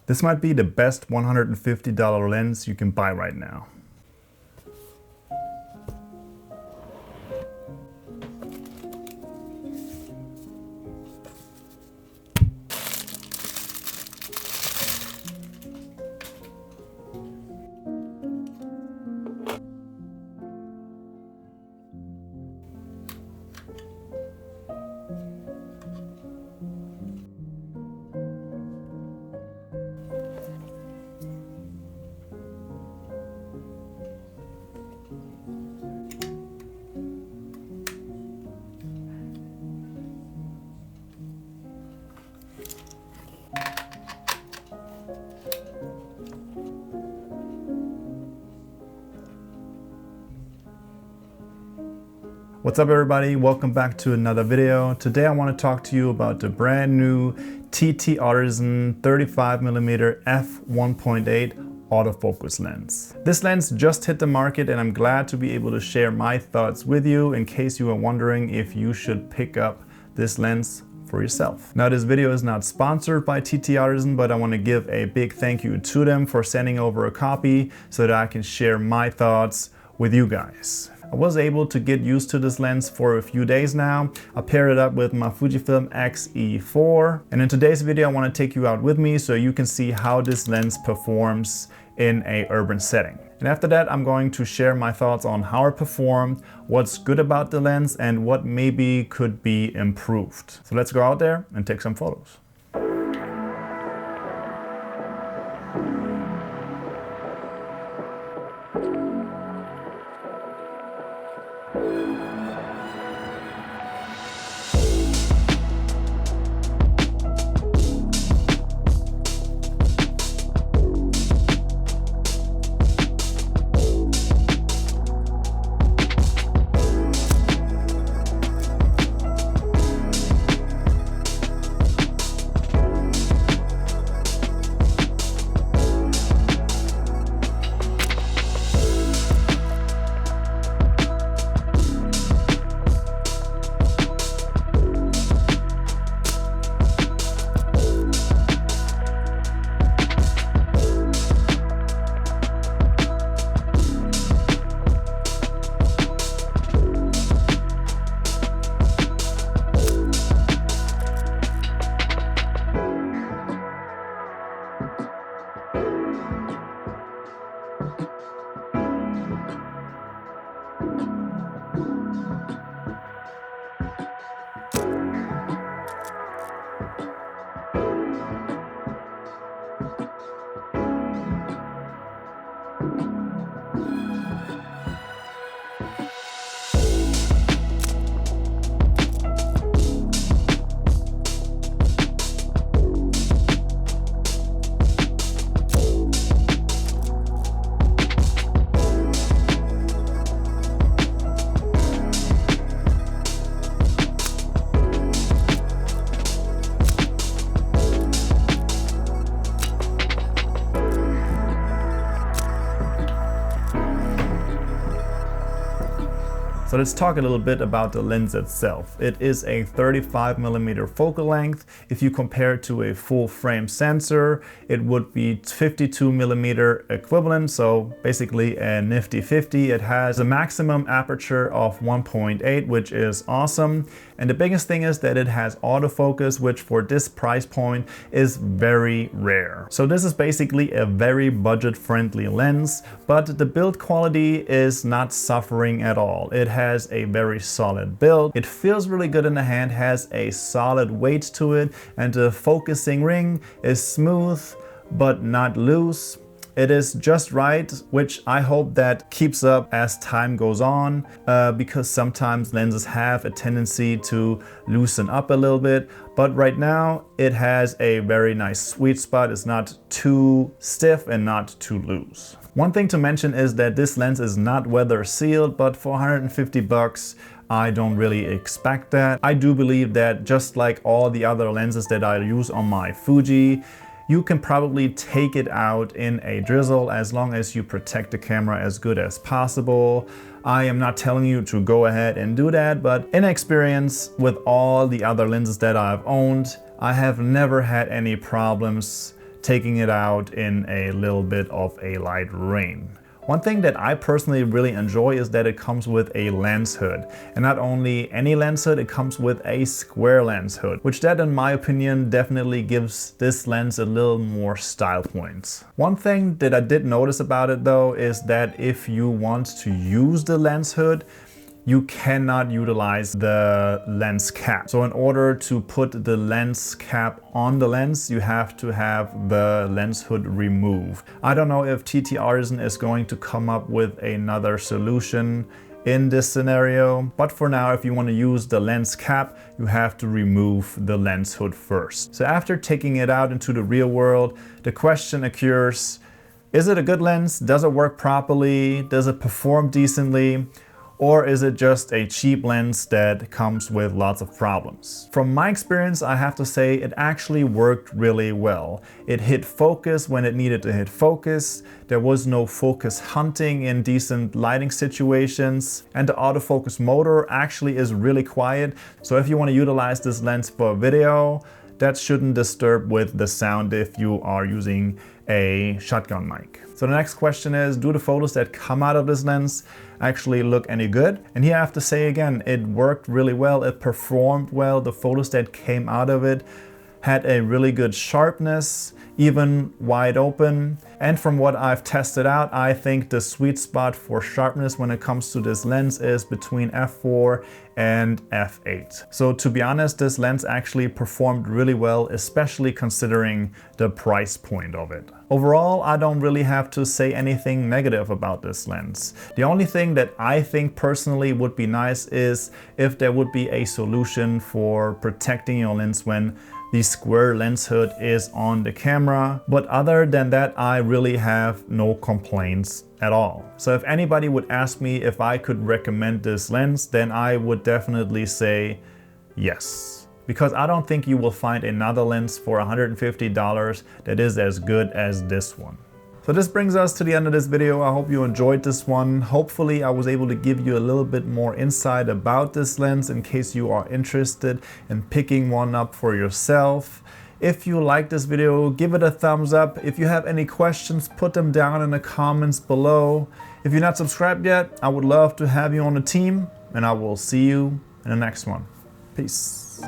This might be the best $150 lens you can buy right now. What's up everybody, welcome back to another video. Today I want to talk to you about the brand new TTArtisan 35mm f1.8 autofocus lens. This lens just hit the market and I'm glad to be able to share my thoughts with you in case you are wondering if you should pick up this lens for yourself. Now this video is not sponsored by TTArtisan, but I want to give a big thank you to them for sending over a copy so that I can share my thoughts with you guys. I was able to get used to this lens for a few days now. I paired it up with my Fujifilm X-E4, and in today's video I want to take you out with me so you can see how this lens performs in an urban setting. And after that I'm going to share my thoughts on how it performed, what's good about the lens, and what maybe could be improved. So let's go out there and take some photos. So let's talk a little bit about the lens itself. It is a 35mm focal length. If you compare it to a full frame sensor, it would be 52mm equivalent, so basically a nifty 50. It has a maximum aperture of 1.8, which is awesome. And the biggest thing is that it has autofocus, which for this price point is very rare. So this is basically a very budget-friendly lens, but the build quality is not suffering at all. It has a very solid build. It feels really good in the hand, has a solid weight to it, and the focusing ring is smooth but not loose. It is just right, which I hope that keeps up as time goes on, because sometimes lenses have a tendency to loosen up a little bit. But right now it has a very nice sweet spot. It's not too stiff and not too loose. One thing to mention is that this lens is not weather sealed, but for 150 bucks, I don't really expect that. I do believe that just like all the other lenses that I use on my Fuji, you can probably take it out in a drizzle as long as you protect the camera as good as possible. I am not telling you to go ahead and do that, but in experience with all the other lenses that I've owned, I have never had any problems taking it out in a little bit of a light rain. One thing that I personally really enjoy is that it comes with a lens hood. And not only any lens hood, it comes with a square lens hood, which that in my opinion definitely gives this lens a little more style points. One thing that I did notice about it though is that if you want to use the lens hood, you cannot utilize the lens cap. So in order to put the lens cap on the lens, you have to have the lens hood removed. I don't know if TTArtisan is going to come up with another solution in this scenario, but for now, if you want to use the lens cap, you have to remove the lens hood first. So after taking it out into the real world, the question occurs, is it a good lens? Does it work properly? Does it perform decently? Or is it just a cheap lens that comes with lots of problems? From my experience, I have to say it actually worked really well. It hit focus when it needed to hit focus. There was no focus hunting in decent lighting situations. And the autofocus motor actually is really quiet. So if you want to utilize this lens for video, that shouldn't disturb with the sound if you are using a shotgun mic. So the next question is, do the photos that come out of this lens actually look any good? And here I have to say again, it worked really well, it performed well. The photos that came out of it had a really good sharpness, even wide open. And from what I've tested out, I think the sweet spot for sharpness when it comes to this lens is between f4 and f8. So to be honest, this lens actually performed really well, especially considering the price point of it. Overall, I don't really have to say anything negative about this lens. The only thing that I think personally would be nice is if there would be a solution for protecting your lens when the square lens hood is on the camera. But other than that, I really have no complaints at all. So if anybody would ask me if I could recommend this lens, then I would definitely say yes. Because I don't think you will find another lens for $150 that is as good as this one. So this brings us to the end of this video. I hope you enjoyed this one. Hopefully I was able to give you a little bit more insight about this lens in case you are interested in picking one up for yourself. If you like this video, give it a thumbs up. If you have any questions, put them down in the comments below. If you're not subscribed yet, I would love to have you on the team, and I will see you in the next one. Peace.